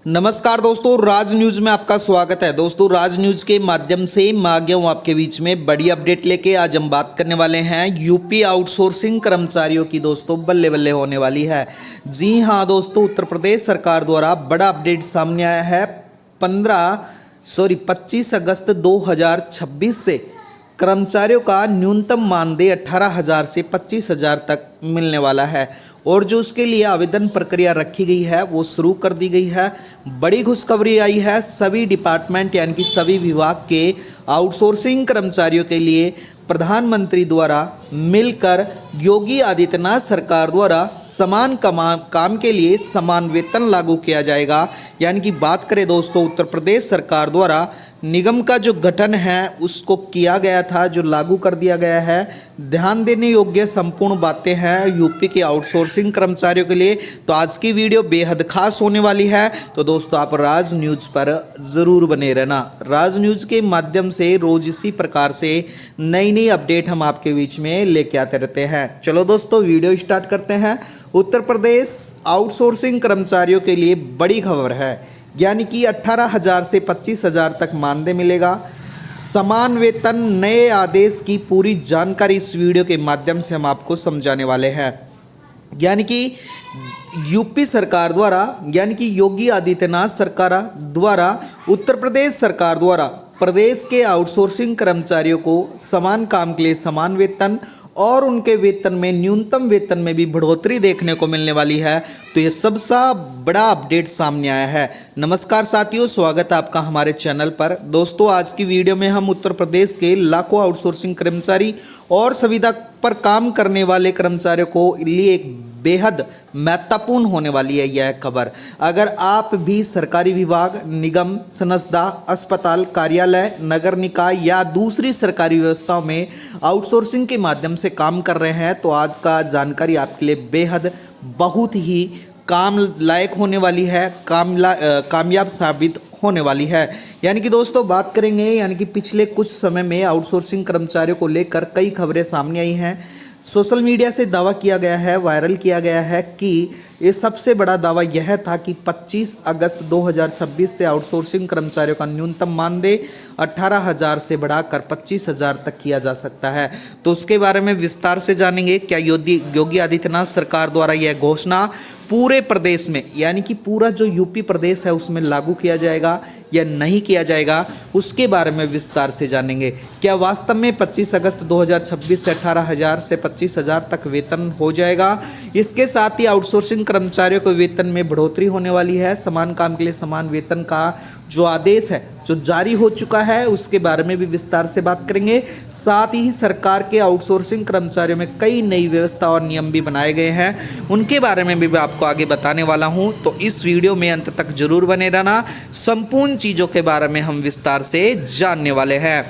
नमस्कार दोस्तों, राज न्यूज़ में आपका स्वागत है। दोस्तों, राज न्यूज़ के माध्यम से मैं आ गया हूँ आपके बीच में बड़ी अपडेट लेके। आज हम बात करने वाले हैं यूपी आउटसोर्सिंग कर्मचारियों की। दोस्तों, बल्ले बल्ले होने वाली है। जी हाँ दोस्तों, उत्तर प्रदेश सरकार द्वारा बड़ा अपडेट सामने आया है। 25 अगस्त 2026 से कर्मचारियों का न्यूनतम मानदेय 18,000 से 25,000 तक मिलने वाला है और जो उसके लिए आवेदन प्रक्रिया रखी गई है वो शुरू कर दी गई है। बड़ी खुशखबरी आई है सभी डिपार्टमेंट यानी कि सभी विभाग के आउटसोर्सिंग कर्मचारियों के लिए प्रधानमंत्री द्वारा मिलकर योगी आदित्यनाथ सरकार द्वारा समान काम के लिए समान वेतन लागू किया जाएगा। यानी कि बात करें दोस्तों, उत्तर प्रदेश सरकार द्वारा निगम का जो गठन है उसको किया गया था, जो लागू कर दिया गया है। ध्यान देने योग्य संपूर्ण बातें हैं यूपी के आउटसोर्सिंग कर्मचारियों के लिए। तो आज की वीडियो बेहद खास होने वाली है। तो दोस्तों, आप राज न्यूज़ पर ज़रूर बने रहना। राज न्यूज़ के माध्यम से रोज इसी प्रकार से नई नई अपडेट हम आपके बीच में लेके आते रहते हैं। चलो दोस्तों, वीडियो स्टार्ट करते हैं। उत्तर प्रदेश आउटसोर्सिंग कर्मचारियों के लिए बड़ी खबर है, यानी कि 18,000 से 25,000 तक मानदेय मिलेगा। समान वेतन नए आदेश की पूरी जानकारी इस वीडियो के माध्यम से हम आपको समझाने वाले हैं। यानी कि यूपी सरकार द्वारा, यानी कि योगी आदित्यनाथ सरकार द्वारा, उत्तर प्रदेश सरकार द्वारा प्रदेश के आउटसोर्सिंग कर्मचारियों को समान काम के लिए समान वेतन और उनके वेतन में न्यूनतम वेतन में भी बढ़ोतरी देखने को मिलने वाली है। तो ये सबसे बड़ा अपडेट सामने आया है। नमस्कार साथियों, स्वागत है आपका हमारे चैनल पर। दोस्तों, आज की वीडियो में हम उत्तर प्रदेश के लाखों आउटसोर्सिंग कर्मचारी और संविदा पर काम करने वाले कर्मचारियों को लिए एक बेहद महत्वपूर्ण होने वाली है यह खबर। अगर आप भी सरकारी विभाग, निगम, संस्था, अस्पताल, कार्यालय, नगर निकाय या दूसरी सरकारी व्यवस्थाओं में आउटसोर्सिंग के माध्यम से काम कर रहे हैं तो आज का जानकारी आपके लिए बेहद बहुत ही काम लायक होने वाली है, कामयाब साबित होने वाली है। यानी कि दोस्तों, बात करेंगे, यानी कि पिछले कुछ समय में आउटसोर्सिंग कर्मचारियों को लेकर कई खबरें सामने आई हैं। सोशल मीडिया से दावा किया गया है, वायरल किया गया है कि ये सबसे बड़ा दावा यह था कि 25 अगस्त 2026 से आउटसोर्सिंग कर्मचारियों का न्यूनतम मानदेय 18,000 से बढ़ाकर 25,000 तक किया जा सकता है। तो उसके बारे में विस्तार से जानेंगे। क्या योगी आदित्यनाथ सरकार द्वारा यह घोषणा पूरे प्रदेश में, यानी कि पूरा जो यूपी प्रदेश है उसमें लागू किया जाएगा या नहीं किया जाएगा, उसके बारे में विस्तार से जानेंगे। क्या वास्तव में 25 अगस्त 2026 से 18,000 से 25,000 तक वेतन हो जाएगा? इसके साथ ही आउटसोर्सिंग कर्मचारियों को वेतन में बढ़ोतरी होने वाली है। समान काम के लिए समान वेतन का जो आदेश है जो जारी हो चुका है उसके बारे में भी विस्तार से बात करेंगे। साथ ही सरकार के आउटसोर्सिंग कर्मचारियों में कई नई व्यवस्था और नियम भी बनाए गए हैं, उनके बारे में भी मैं आपको आगे बताने वाला हूं। तो इस वीडियो में अंत तक जरूर बने रहना। संपूर्ण चीज़ों के बारे में हम विस्तार से जानने वाले हैं।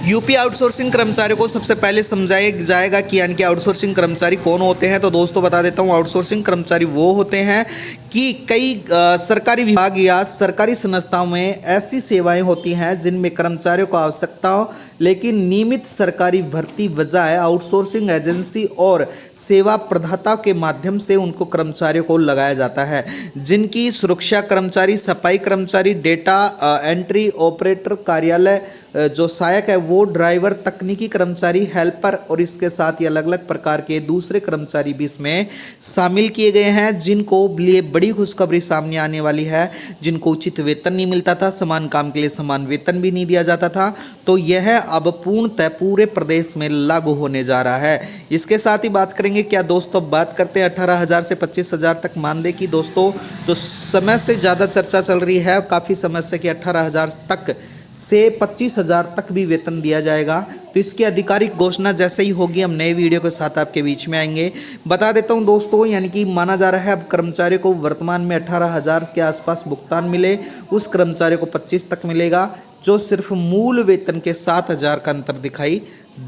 यूपी आउटसोर्सिंग कर्मचारियों को सबसे पहले समझाया जाएगा कि यानी कि आउटसोर्सिंग कर्मचारी कौन होते हैं। तो दोस्तों, बता देता हूं, आउटसोर्सिंग कर्मचारी वो होते हैं कि कई सरकारी विभाग या सरकारी संस्थाओं में ऐसी सेवाएं होती हैं जिनमें कर्मचारियों को आवश्यकता हो, लेकिन नियमित सरकारी भर्ती बजाय आउटसोर्सिंग एजेंसी और सेवा प्रदाताओं के माध्यम से उनको कर्मचारियों को लगाया जाता है, जिनकी सुरक्षा कर्मचारी, सफाई कर्मचारी, डेटा एंट्री ऑपरेटर, कार्यालय जो सहायक है वो, ड्राइवर, तकनीकी कर्मचारी, हेल्पर और इसके साथ ही अलग अलग प्रकार के दूसरे कर्मचारी भी इसमें शामिल किए गए हैं, जिनको लिए बड़ी खुशखबरी सामने आने वाली है। जिनको उचित वेतन नहीं मिलता था, समान काम के लिए समान वेतन भी नहीं दिया जाता था, तो यह अब पूर्णतः पूरे प्रदेश में लागू होने जा रहा है। इसके साथ ही बात करेंगे, क्या दोस्तों, अब बात करते हैं 18,000 से 25,000 तक मानदेय की। दोस्तों, तो समय से ज़्यादा चर्चा चल रही है, काफ़ी समय से कि 18,000 तक से 25,000 तक भी वेतन दिया जाएगा। तो इसकी आधिकारिक घोषणा जैसे ही होगी हम नए वीडियो के साथ आपके बीच में आएंगे। बता देता हूं दोस्तों, यानी कि माना जा रहा है अब कर्मचारियों को वर्तमान में 18,000 के आसपास भुगतान मिले, उस कर्मचारी को 25 तक मिलेगा, जो सिर्फ मूल वेतन के 7,000 का अंतर दिखाई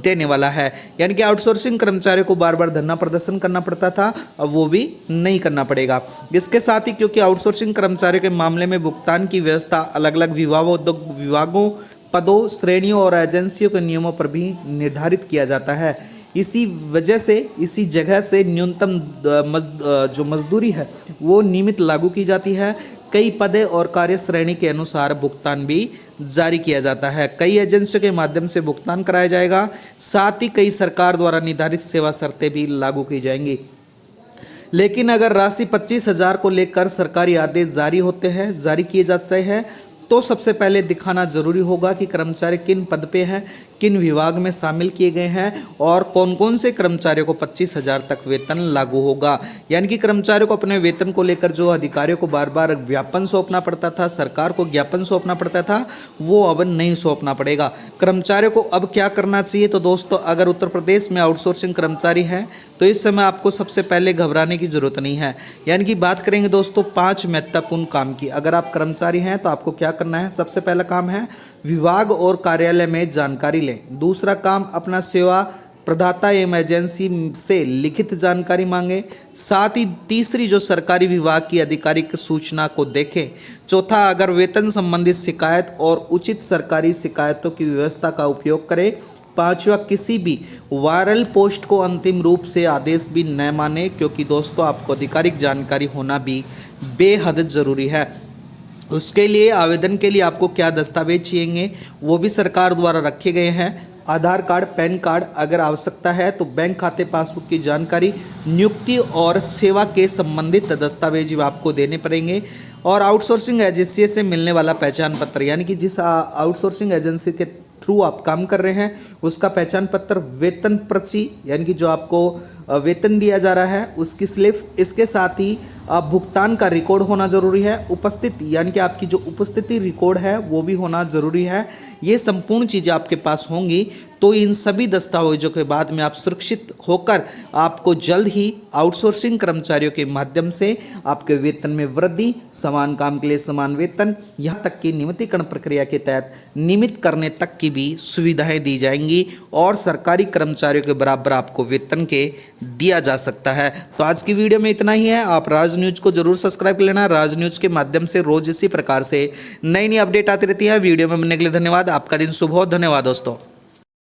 देने वाला है। यानी कि आउटसोर्सिंग कर्मचारियों को बार बार धरना प्रदर्शन करना पड़ता था, अब वो भी नहीं करना पड़ेगा। इसके साथ ही क्योंकि आउटसोर्सिंग कर्मचारियों के मामले में भुगतान की व्यवस्था अलग अलग विभागों, पदों, श्रेणियों और एजेंसियों के नियमों पर भी निर्धारित किया जाता है। इसी वजह से इसी जगह से न्यूनतम जो मजदूरी है वो नियमित लागू की जाती है। कई पदे और कार्य श्रेणी के अनुसार भुगतान भी जारी किया जाता है। कई एजेंसियों के माध्यम से भुगतान कराया जाएगा। साथ ही कई सरकार द्वारा निर्धारित सेवा शर्तें भी लागू की जाएंगी। लेकिन अगर राशि 25,000 को लेकर सरकारी आदेश जारी किए जाते हैं तो सबसे पहले दिखाना जरूरी होगा कि कर्मचारी किन पद पे हैं, किन विभाग में शामिल किए गए हैं और कौन कौन से कर्मचारियों को 25,000 तक वेतन लागू होगा। यानी कि कर्मचारियों को अपने वेतन को लेकर जो अधिकारियों को बार बार ज्ञापन सौंपना पड़ता था, सरकार को ज्ञापन सौंपना पड़ता था, वो अब नहीं सौंपना पड़ेगा। कर्मचारियों को अब क्या करना चाहिए? तो दोस्तों, अगर उत्तर प्रदेश में आउटसोर्सिंग कर्मचारी हैं तो इस समय आपको सबसे पहले घबराने की जरूरत नहीं है। यानी कि बात करेंगे दोस्तों 5 महत्वपूर्ण काम की। अगर आप कर्मचारी हैं तो आपको क्या करना है? सबसे पहला काम है विभाग और कार्यालय में जानकारी लें। दूसरा काम, अपना सेवा प्रदाता एवं एजेंसी से लिखित जानकारी मांगे। साथ ही तीसरी, जो सरकारी विभाग की आधिकारिक सूचना को देखें। चौथा, अगर वेतन संबंधित शिकायत और उचित सरकारी शिकायतों की व्यवस्था का उपयोग करें। पांचवा, किसी भी वायरल पोस्ट को अंतिम रूप से आदेश भी न माने, क्योंकि दोस्तों आपको आधिकारिक जानकारी होना भी बेहद ज़रूरी है। उसके लिए आवेदन के लिए आपको क्या दस्तावेज चाहिए वो भी सरकार द्वारा रखे गए हैं। आधार कार्ड, पैन कार्ड, अगर आवश्यकता है तो बैंक खाते पासबुक की जानकारी, नियुक्ति और सेवा के संबंधित दस्तावेज आपको देने पड़ेंगे। और आउटसोर्सिंग एजेंसी से मिलने वाला पहचान पत्र, यानी कि जिस आउटसोर्सिंग एजेंसी के थ्रू आप काम कर रहे हैं उसका पहचान पत्र, वेतन पर्ची यानी कि जो आपको वेतन दिया जा रहा है उसकी स्लिप, इसके साथ ही भुगतान का रिकॉर्ड होना जरूरी है। उपस्थिति यानी कि आपकी जो उपस्थिति रिकॉर्ड है वो भी होना जरूरी है। ये संपूर्ण चीज़ें आपके पास होंगी तो इन सभी दस्तावेजों के बाद में आप सुरक्षित होकर आपको जल्द ही आउटसोर्सिंग कर्मचारियों के माध्यम से आपके वेतन में वृद्धि, समान काम के लिए समान वेतन, यहाँ तक कि नियमितीकरण प्रक्रिया के तहत नियमित करने तक की भी सुविधाएं दी जाएंगी और सरकारी कर्मचारियों के बराबर आपको वेतन के दिया जा सकता है। तो आज की वीडियो में इतना ही है। आप राज न्यूज को जरूर सब्सक्राइब कर लेना। राज न्यूज के माध्यम से रोज इसी प्रकार से नई नई अपडेट आती रहती है। वीडियो में बनने के लिए धन्यवाद। आपका दिन शुभ हो। धन्यवाद दोस्तों।